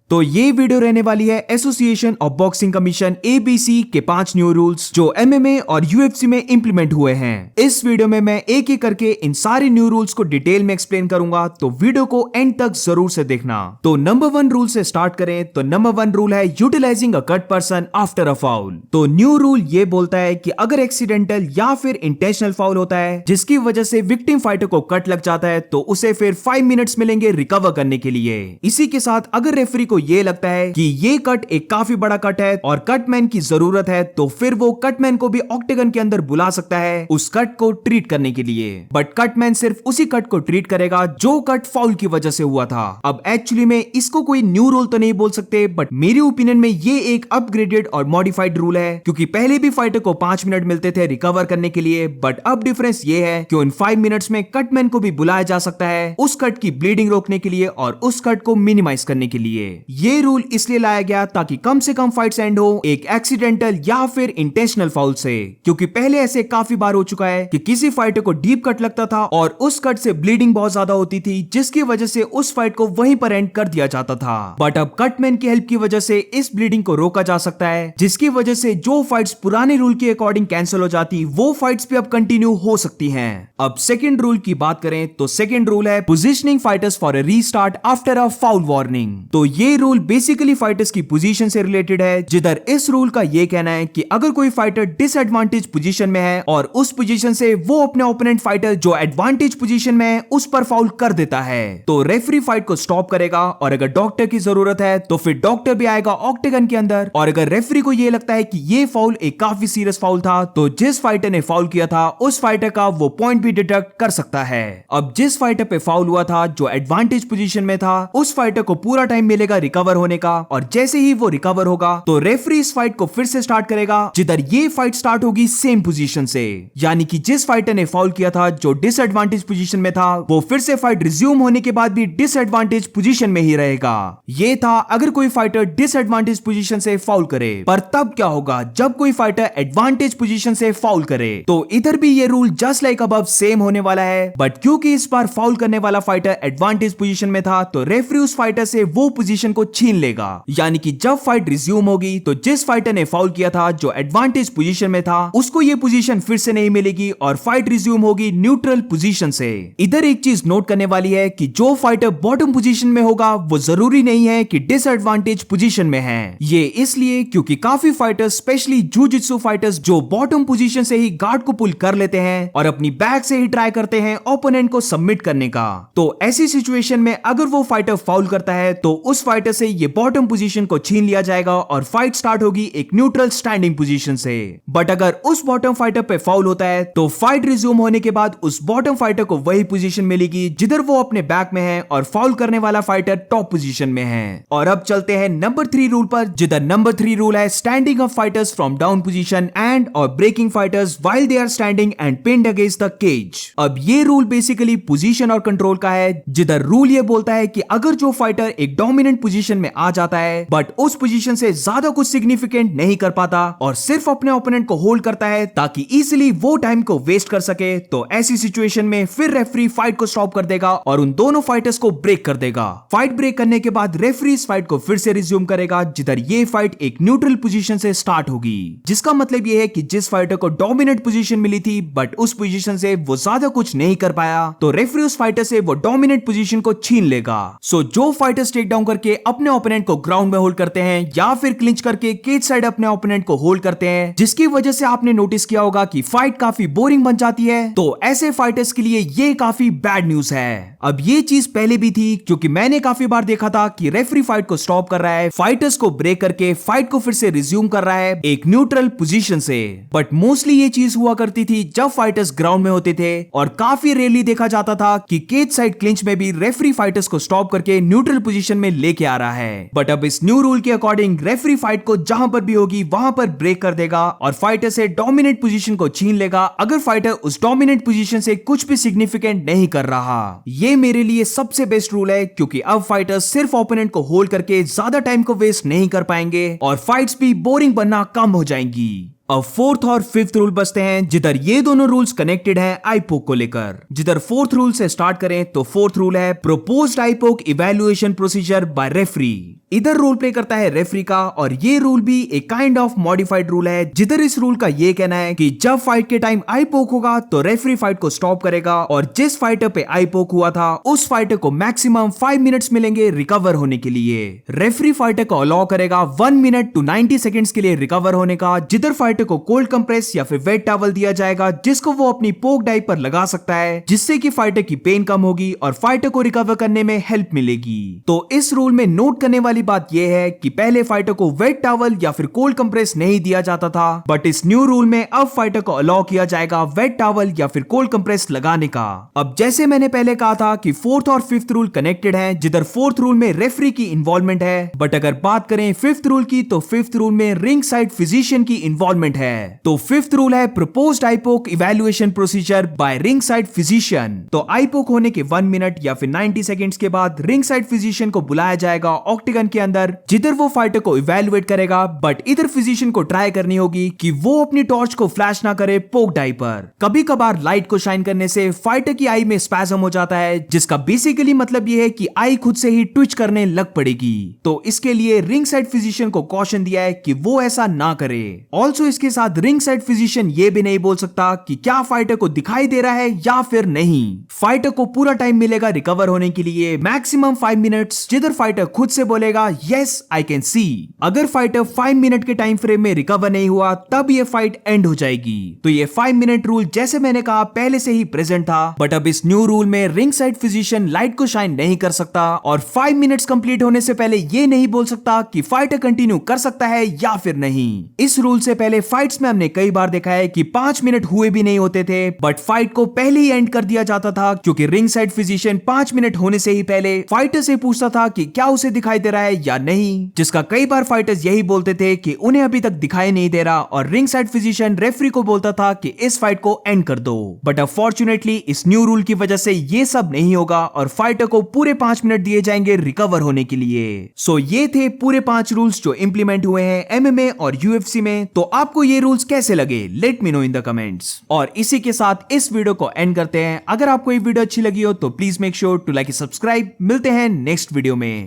तो ये वीडियो रहने वाली है association of boxing commission ABC के 5 न्यू रूल्स जो एमएमए और यूएफसी में इंप्लीमेंट हुए हैं। इस वीडियो में मैं एक एक करके इन सारे न्यू रूल्स को डिटेल में एक्सप्लेन करूंगा, तो वीडियो को एंड तक जरूर से देखना। तो नंबर 1 रूल से स्टार्ट करें तो नंबर 1 रूल है utilizing a cut person after a foul. तो न्यू रूल ये बोलता है कि अगर एक्सीडेंटल या फिर इंटेंशनल फाउल होता है जिसकी वजह से विक्टिम फाइटर को कट लग जाता है तो उसे फिर 5 मिनट्स मिलेंगे रिकवर करने के लिए। इसी के साथ अगर रेफरी को ये लगता है कि ये कट एक काफी बड़ा कट है और कटमैन की जरूरत है तो फिर वो कटमैन को भी ऑक्टेगन के अंदर बुला सकता है उस कट को ट्रीट करने के लिए। बट कटमैन सिर्फ उसी कट को ट्रीट करेगा जो कट फाउल की वजह से हुआ था। अब एक्चुअली में इसको कोई न्यू रूल तो नहीं बोल सकते, बट मेरी ओपिनियन में ये एक अपग्रेडेड और मॉडिफाइड रूल है, क्योंकि पहले भी फाइटर को 5 मिनट मिलते थे रिकवर करने के लिए, बट अब डिफरेंस ये है कि उन 5 मिनट्स में कटमैन को भी बुलाया जा सकता है उस कट की ब्लीडिंग रोकने के लिए और उस कट को मिनिमाइज करने के लिए। ये रूल इसलिए लाया गया ताकि कम से कम फाइट्स एंड हो एक एक्सीडेंटल या फिर इंटेंशनल फाउल से, क्योंकि पहले ऐसे काफी बार हो चुका है कि किसी फाइटर को डीप कट लगता था और उस कट से ब्लीडिंग बहुत ज्यादा होती थी जिसकी वजह से उस फाइट को वहीं पर एंड कर दिया जाता था। बट अब कटमैन की हेल्प की वजह से इस ब्लीडिंग को रोका जा सकता है, जिसकी वजह से जो फाइट्स पुराने रूल के अकॉर्डिंग कैंसिल हो जाती वो फाइट्स भी अब कंटिन्यू हो सकती हैं। अब सेकंड रूल की बात करें तो सेकंड रूल है positioning fighters for a restart after a foul warning. तो ये रूल बेसिकली फाइटर्स की पोजीशन से रिलेटेड है, जिधर इस रूल का ये कहना है कि अगर कोई फाइटर डिसएडवांटेज पोजीशन में है और उस पोजीशन से वो अपने ओपोनेंट फाइटर जो एडवांटेज पोजीशन में है उस पर फाउल कर देता है तो रेफरी फाइट को स्टॉप करेगा, और अगर डॉक्टर की जरूरत है तो फिर डॉक्टर भी आएगा ऑक्टेगन के अंदर, और अगर रेफरी को ये लगता है कि ये फाउल एक काफी सीरियस फाउल था तो जिस फाइटर ने फाउल किया था उस फाइटर का वो पॉइंट भी डिडक्ट कर सकता है। अब जिस फाइटर पे फाउल हुआ था जो एडवांटेज पोजीशन में था उस फाइटर को पूरा टाइम मिलेगा रिकवर होने का, और जैसे ही वो रिकवर होगा तो रेफरी इस फाइट को फिर से स्टार्ट करेगा जिधर ये फाइट स्टार्ट होगी सेम पोजीशन से। यानी कि जिस फाइटर ने फाउल किया था जो डिसएडवांटेज पोजीशन में था वो फिर से फाइट रिज्यूम होने के बाद भी डिसएडवांटेज पोजीशन में ही रहेगा। ये था अगर कोई फाइटर डिसएडवांटेज पोजीशन से फाउल करे, पर तब क्या होगा जब कोई फाइटर एडवांटेज पोजीशन से फाउल करे। तो इधर भी ये rule just like above same होने वाला है, बट क्योंकि इस बार फाउल करने वाला फाइटर एडवांटेज पोजीशन में था तो रेफरी उस फाइटर से वो पोजीशन को छीन लेगा। यानी कि जब फाइट रिज्यूम होगी तो जिस फाइटर ने फाउल किया था जो एडवांटेज पोजीशन में था उसको ये पोजीशन फिर से नहीं मिलेगी और फाइट रिज्यूम होगी न्यूट्रल पोजीशन से। इधर एक चीज नोट करने वाली है कि जो फाइटर बॉटम पोजीशन में होगा वो जरूरी नहीं है कि डिसएडवांटेज पोजीशन में है। ये इसलिए क्योंकि काफी फाइटर्स स्पेशली जूजित्सु फाइटर्स जो बॉटम पोजीशन से ही गार्ड को पुल कर लेते हैं और अपनी बैक से ही ट्राई करते हैं ओपोनेंट को सबमिट करने का। तो ऐसी सिचुएशन में अगर वो फाइटर फाउल करता है तो उस फाइटर से ये बॉटम पोजीशन को छीन लिया जाएगा और फाइट स्टार्ट होगी एक न्यूट्रल स्टैंडिंग पोजीशन से। बट अगर उस बॉटम फाइटर पे फाउल होता है तो फाइट रिज्यूम होने के बाद उस बॉटम फाइटर को वही पोजीशन मिलेगी जिधर वो अपने बैक में है और फाउल करने वाला फाइटर टॉप पोजीशन में है। और अब चलते हैं नंबर 3 रूल पर, जिधर नंबर 3 रूल है standing up fighters from down position and और breaking fighters while they are standing and pinned against the cage. अब ये रूल बेसिकली पोजीशन और कंट्रोल का है, जिधर रूल ये बोलता है कि अगर जो फाइटर एक डोमिनेंट पोजीशन में आ जाता है बट उस पोजीशन से ज्यादा कुछ सिग्निफिकेंट नहीं कर पाता और सिर्फ अपने ओपोनेंट को होल्ड करता है ताकि इजीली वो टाइम को वेस्ट कर सके, तो ऐसी सिचुएशन में फिर रेफरी फाइट को स्टॉप कर देगा और उन दोनों फाइटर्स को ब्रेक कर देगा। फाइट ब्रेक करने के बाद रेफरी इस फाइट को फिर से रिज्यूम करेगा जिधर ये फाइट एक न्यूट्रल पोजीशन से स्टार्ट होगी, जिसका मतलब ये है कि जिस फाइटर को डोमिनेंट पोजीशन मिली थी बट उस पोजीशन से वो ज्यादा कुछ नहीं कर पाया तो रेफरी उस फाइटर से वो डोमिनेंट पोजीशन को छीन लेगा। सो जो फाइटर्स टेक डाउन करके अपने ओपोनेंट को ग्राउंड में होल्ड करते हैं या फिर क्लिंच करके केज साइड अपने ओपोनेंट को होल्ड करते हैं, जिसकी वजह से आपने नोटिस किया होगा कि फाइट काफी बोरिंग बन जाती है, तो ऐसे फाइटर्स के लिए ये काफी बैड न्यूज है। अब ये चीज पहले भी थी क्योंकि मैंने काफी बार देखा था कि रेफरी फाइट को स्टॉप कर रहा है, फाइटर्स को ब्रेक करके फाइट को फिर से रिज्यूम कर रहा है एक न्यूट्रल पोजीशन से। बट मोस्टली ये चीज हुआ करती थी जब फाइटर्स ग्राउंड में होते थे, और काफी रेयरली देखा जाता था कि केज साइड क्लिंच में भी रेफरी फाइटर्स को स्टॉप करके न्यूट्रल पोजीशन में लेके आ रहा है। बट अब इस न्यू रूल के अकॉर्डिंग रेफरी फाइट को जहां पर भी होगी वहां पर ब्रेक कर देगा और फाइटर से डोमिनेंट पोजीशन को छीन लेगा अगर फाइटर उस डोमिनेंट पोजीशन से कुछ भी सिग्निफिकेंट नहीं कर रहा। ये मेरे लिए सबसे बेस्ट रूल है क्योंकि अब फाइटर्स सिर्फ ओपोनेंट को होल्ड करके ज्यादा टाइम को वेस्ट नहीं कर पाएंगे और फाइट्स भी बोरिंग बनना कम हो जाएंगी। अब 4th और 5th रूल बचते हैं, जिधर ये दोनों रूल्स कनेक्टेड हैं आईपोक को लेकर। जिधर 4th रूल से स्टार्ट करें तो 4th रूल है proposed eye poke evaluation procedure by referee. इधर रोल प्ले करता है रेफरी का, और ये रूल भी एक काइंड ऑफ मॉडिफाइड रूल है, जिधर इस रूल का ये कहना है कि जब फाइट के टाइम आई पोक होगा तो रेफरी फाइट को स्टॉप करेगा, और जिस फाइटर पे आई पोक हुआ था उस फाइटर को मैक्सिमम 5 मिनट्स मिलेंगे रिकवर होने के लिए। रेफरी फाइटर को अलाउ करेगा 1 मिनट टू 90 सेकेंड्स के लिए रिकवर होने का, जिधर फाइटर को कोल्ड कंप्रेस या फिर वेट टॉवल दिया जाएगा जिसको वो अपनी पोक डाइव पर लगा सकता है, जिससे कि फाइटर की पेन कम होगी और फाइटर को रिकवर करने में हेल्प मिलेगी। तो इस रूल में नोट करने वाली बात यह है कि पहले फाइटर को वेट टॉवल या फिर कोल्ड कंप्रेस नहीं दिया जाता था, बट इस न्यू रूल में अब फाइटर को अलाउ किया जाएगा वेट टॉवल या फिर कोल्ड कंप्रेस लगाने का। अब जैसे मैंने पहले कहा था कि 4th और 5th रूल कनेक्टेड हैं, जिधर 4th रूल में रेफरी की इन्वॉल्वमेंट है, बट अगर बात करें 5th रूल की तो 5th रूल में रिंग साइड फिजिशियन की इन्वॉल्वमेंट है। तो 5th रूल है proposed eye poke evaluation procedure by ringside physician. तो आईपोक होने के 1 मिनट या फिर 90 सेकेंड्स के बाद रिंग साइड फिजिशियन को बुलाया जाएगा ऑक्टेगन के अंदर, जिधर वो फाइटर को इवैल्यूएट करेगा, बट इधर फिजिशियन को ट्राई करनी होगी कि वो अपनी टॉर्च को फ्लैश ना करे पोक डाइव पर। कभी कभार लाइट को शाइन करने से फाइटर की आई में स्पैज्म हो जाता है, जिसका बेसिकली मतलब ये है कि आई खुद से ही ट्विच करने लग पड़ेगी। तो इसके लिए रिंग साइड फिजिशियन को कॉशन दिया है कि वो ऐसा ना करे। ऑल्सो इसके साथ रिंग साइड फिजिशियन ये भी नहीं बोल सकता कि क्या फाइटर को दिखाई दे रहा है या फिर नहीं। फाइटर को पूरा टाइम मिलेगा रिकवर होने के लिए, मैक्सिमम 5 मिनट्स, जिधर फाइटर खुद से बोलेगा यस आई कैन सी। अगर फाइटर 5 मिनट के टाइम फ्रेम में रिकवर नहीं हुआ तब ये फाइट एंड हो जाएगी। तो ये 5 मिनट रूल जैसे मैंने कहा पहले से ही प्रेजेंट था, बट अब इस न्यू रूल में रिंग साइड फिजिशियन लाइट को शाइन नहीं कर सकता, और 5 मिनट्स कंप्लीट होने से पहले ये नहीं बोल सकता कि फाइटर कंटिन्यू कर सकता है या फिर नहीं। इस रूल से पहले फाइट्स में हमने कई बार देखा है कि 5 मिनट हुए भी नहीं होते थे, बट फाइट को पहले ही एंड कर दिया जाता था, क्योंकि रिंग साइड फिजिशियन 5 मिनट होने से ही पहले फाइटर से पूछता था कि क्या उसे दिखाई दे रहा है या नहीं, जिसका कई बार फाइटर्स यही बोलते थे कि उन्हें अभी तक दिखाई नहीं दे रहा, और रिंग साइड फिजिशियन रेफरी को बोलता था कि इस फाइट को एंड कर दो। बट अनफॉर्चुनेटली इस न्यू रूल की वजह से ये सब नहीं होगा, और फाइटर को पूरे 5 मिनट दिए जाएंगे रिकवर होने के लिए। सो ये थे पूरे 5 रूल्स जो इंप्लीमेंट हुए हैं एमएमए और यूएफसी में। तो आपको ये रूल्स कैसे लगे, let me know in the comments. और इसी के साथ इस वीडियो को एंड करते हैं। अगर आपको ये वीडियो अच्छी लगी हो तो please make sure to like subscribe. मिलते हैं नेक्स्ट वीडियो में।